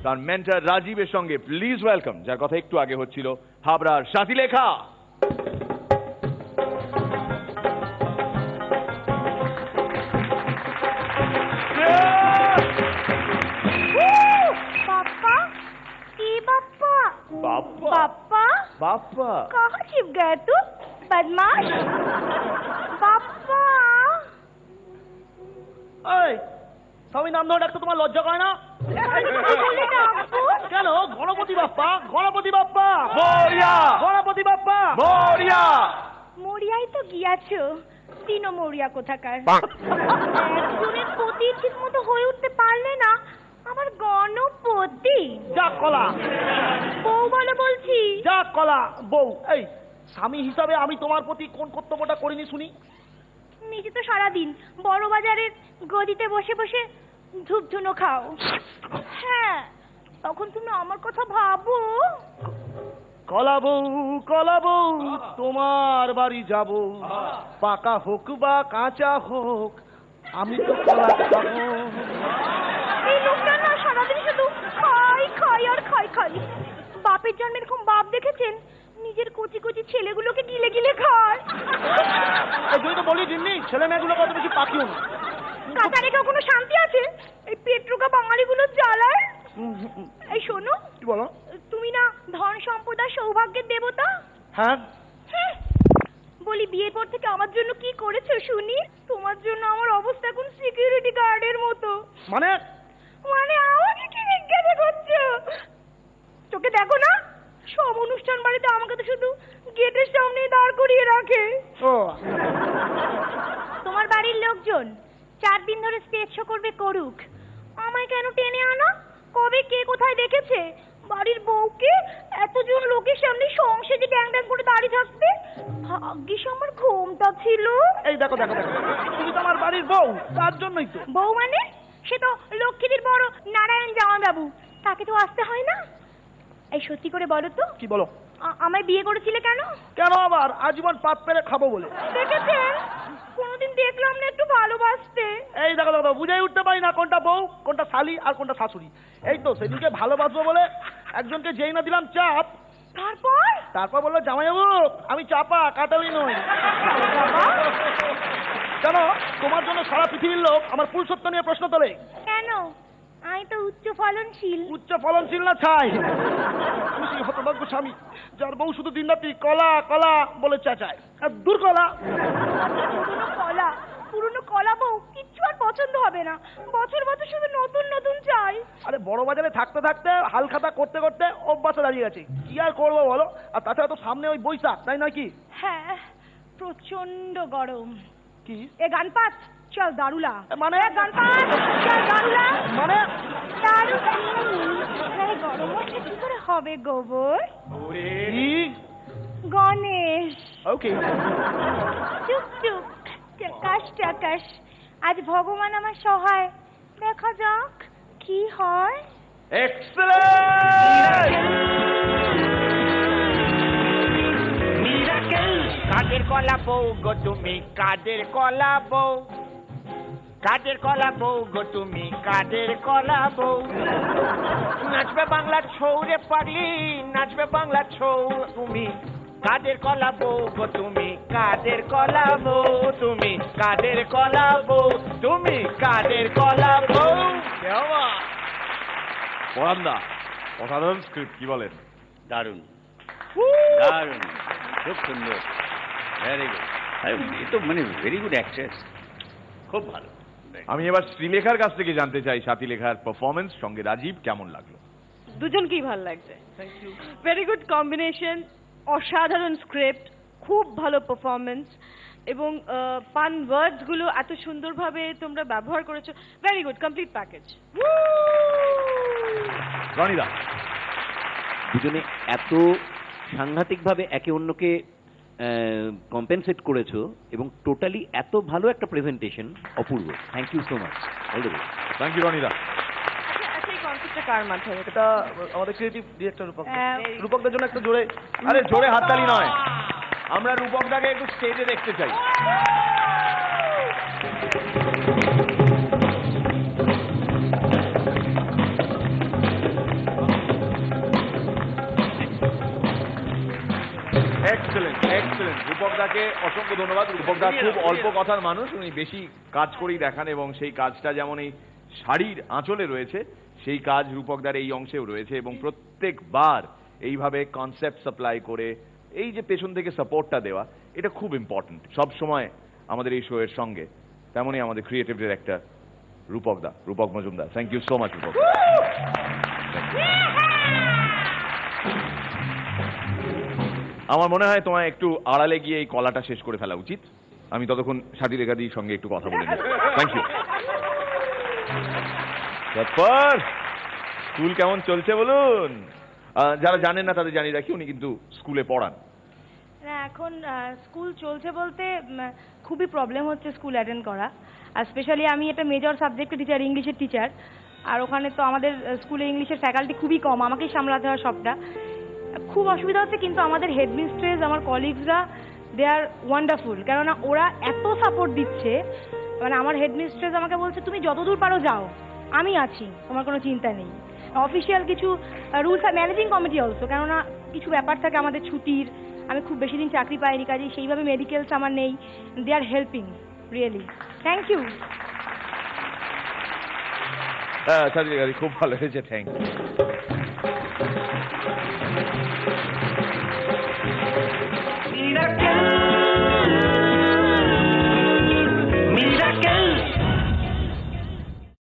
তার মেন্টর রাজীবের সঙ্গে please welcome, যার কথা একটু আগে হচ্ছিল, হাবড়ার সাথীলেখা। पापा पापा कहाँ छिप गए तुम बदमाश? पापा স্বামী নাম ধরে ডাকতে তোমার লজ্জা করে না? কেন? গণপতি বাপ্পা, গণপতি বাপ্পা, মরিয়া, গণপতি বাপ্পা, মরিয়া। মরিয়াই তো গিয়াছো, তিনো মরিয়া কোথাকার। একজনের পতি ঠিক মতো হয়ে উঠতে পারলে না, আমার গণপতি। যা কলা বউ বলে বলছি। যা কলা বউ। এই স্বামী হিসাবে আমি তোমার প্রতি কোন কর্তব্যটা করিনি শুনি? নিজে তো সারাদিন বড় বাজারের গদিতে বসে বসে ধূপধুনো খাও। হ্যাঁ, তখন তুমি আমার কথা ভাবো। কলা বউ তোমার বাড়ি যাব, পাকা হোক বা কাঁচা হোক আমি তো কলা খাবো। এই লোকটা না সারাদিন শুধু খাই খাই আর খাই খাই। বাপের জন্মে এরকম বাপ দেখেছেন? নিজের কচি কচি ছেলেগুলোকে গিলে গিলে খায়। তুই তো বলি জিন্নি, ছেলে মেয়েগুলো কত বেশি পাখিও না। কাঁচা রেখেও কোনো শান্তি আছে? এই পেট্রোকা বাঙালিগুলোর জ্বালায়। এই শোনো, কি বলো? তুমি না ধন সম্পদ আর সৌভাগ্যের দেবতা? হ্যাঁ। বলি বিয়ের পর থেকে আমার জন্য কি করেছো শুনি? তোমার জন্য আমার অবস্থা এখন সিকিউরিটি গার্ডের মতো। মানে আমাকে কি জিজ্ঞাসা করছো? চোখে দেখো না, সব অনুষ্ঠান বাড়িতে আমাকে তো শুধু গেটের সামনে দাঁড় করিয়ে রাখে। ও তোমার বাড়ির লোকজন 4 দিন ধরে স্টেজ শো করবে, করুক, আমায় কেন টেনে আনা? কবে কে কোথায় দেখেছে বাড়ির বউকে এতজন লোকের সামনে সংসেজে ড্যাং ড্যাং করে দাঁড়িয়ে থাকতে? ভাগ্যিস আমার ঘুমটা ছিল। এই দেখো দেখো দেখো, তুমি তো আমার বাড়ির বউ, তার জন্যই তো। বউ মানে? সে তো লক্ষ্মীদের বড় নারায়ণ জামাইবাবু, তাকে তো আসতে হয় না? এই সত্যি করে বলো তো, কি বলো? আমায় বিয়ে করেছিলে কেন? কেন আবার? আজীবন পাপ পেরে খাবো বলে। দেখেছেন, কোনোদিন দেখলাম না একটু ভালোবাসতে। এই দেখো দেখো, বুঝাই উঠতে পারি না কোনটা বউ কোনটা শালি আর কোনটা শাশুড়ি। এই তো সেদিনকে ভালোবাসবো বলে একজনকে যেই না দিলাম চাপ, তারপর বললো জামাইবাবু আমি চাপা কাটালি নই। কেন? তোমার জন্য সারা পৃথিবীর লোক আমার পুরুষত্ব নিয়ে প্রশ্ন তোলে। কেন? আমি তো উচ্চ ফলনশীল। উচ্চ ফলনশীল না ছাই? আমি সেই হতভাগ্য স্বামী যার বউ শুধু দিন রাত্রি কলা কলা বলে চেঁচায়। আর দূর কলা, পুরনো কলা বউ কিচ্ছু আর পছন্দ হবে না। বছর বছর শুধু নতুন নতুন চাই। আরে বড় বাজারে থাকতে থাকতে হাল খাতা করতে করতে অভ্যাসে দাঁড়িয়ে গেছে, কি আর করবো বলো? আর তাছাড়া তো সামনে ওই বৈশাখ, তাই নয় কি? হ্যাঁ, প্রচন্ড গরম। কি এ গান পাচ চল দারুলা। মানে গান পাচ চল দারুলা মানে গরম হচ্ছে কি করে হবে গোবর? গণেশ। ওকে, চুপ চুপ, টাকাশ টাকাশ। আজ ভগবান আমার সহায়, দেখা যাক কি হয়। কাদের কলা বউ গো তুমি, কাদের কলা বউ, কাদের কলা বউ গো তুমি, কাদের কলা বউ। নাচবে বাংলা ছৌ রে পাগলি, নাচবে বাংলা ছৌ তুমি, কাদের কলা বউ গো তুমি, কাদের কলা বউ তুমি, কাদের কলা বউ তুমি, কাদের কলা বউ। পরান্দা, অসাধারণ স্ক্রিপ্ট, কি বলেন? দারুণ দারুণ, খুব সুন্দর, ভেরি গুড। এ তো মানে ভেরি গুড অ্যাক্ট্রেস, খুব ভালো। আমি এবার শ্রীলেখার কাছ থেকে জানতে চাই সাথীলেখার পারফরমেন্স সঙ্গে রাজীব কেমন লাগলো? দুজনকেই ভালো লাগছে। ভেরি গুড কম্বিনেশন, অসাধারণ স্ক্রিপ্ট, খুব ভালো পারফরমেন্স, এবং পান ওয়ার্ডস গুলো এত সুন্দরভাবে তোমরা ব্যবহার করেছো। Very good, complete package. রনিদা, দুজনে এত সাংঘাতিকভাবে একে অন্যকে কম্পেনসেট করেছো এবং টোটালি এত ভালো একটা প্রেজেন্টেশন, অপূর্ব। Thank you so much, all the best. Thank you রনিদা। এই কনসেপ্টটা কার মাথায়? এটা আমাদের ক্রিয়েটিভ ডিরেক্টর রূপক। রূপকদের জন্য একটা জোরে, আরে জোরে হাততালি নয়, আমরা রূপকদাকে একটু স্টেজে দেখতে চাই। রূপকদাকে অসংখ্য ধন্যবাদ। রূপকদা খুব অল্প কথার মানুষ, উনি বেশি কাজ করেই দেখান এবং সেই কাজটা যেমন এই শাড়ির আঁচলে রয়েছে সেই কাজ রূপকদার এই অংশেও রয়েছে এবং প্রত্যেকবার এইভাবে কনসেপ্ট সাপ্লাই করে এই যে পেছন থেকে সাপোর্টটা দেওয়া এটা খুব ইম্পর্টেন্ট সব সময় আমাদের এই শো এর সঙ্গে। তেমনই আমাদের ক্রিয়েটিভ ডিরেক্টর রূপকদা, Rupak Majumdar. Thank you so much Rupak. আমার মনে হয় তোমায় একটু আড়ালে গিয়ে এই কলাটা শেষ করে ফেলা উচিত। আমি ততক্ষণ সাথীরেখাদির সঙ্গে একটু কথা বলে নিই। Thank you. তারপর স্কুল কেমন চলছে বলুন? যারা জানেন না তাদের জানিয়ে রাখি, উনি কিন্তু স্কুলে পড়ান। না এখন স্কুল চলছে বলতে খুবই প্রবলেম হচ্ছে স্কুল অ্যাটেন্ড করা, আর স্পেশালি আমি একটা মেজর সাবজেক্টের টিচার, ইংলিশের টিচার, আর ওখানে তো আমাদের স্কুলে ইংলিশের ফ্যাকাল্টি খুবই কম, আমাকেই সামলাতে হয় সবটা, খুব অসুবিধা হচ্ছে। কিন্তু আমাদের হেডমিস্ট্রেস, আমার কলিগসরা, দে আর ওয়ান্ডারফুল, কেননা ওরা এত সাপোর্ট দিচ্ছে। মানে আমার হেডমিস্ট্রেস আমাকে বলছে তুমি যতদূর পারো যাও, আমি আছি, তোমার কোনো চিন্তা নেই। অফিসিয়াল কিছু রুলস আর ম্যানেজিং কমিটি অলসো, কেননা কিছু ব্যাপার থাকে আমাদের ছুটির, আমি খুব বেশি দিন চাকরি পাইনি, কাজে সেইভাবে মেডিকেলস আমার নেই। They are helping really. Thank you. সাথীরেখাদি খুব ভালো হয়েছে, থ্যাংক ইউ।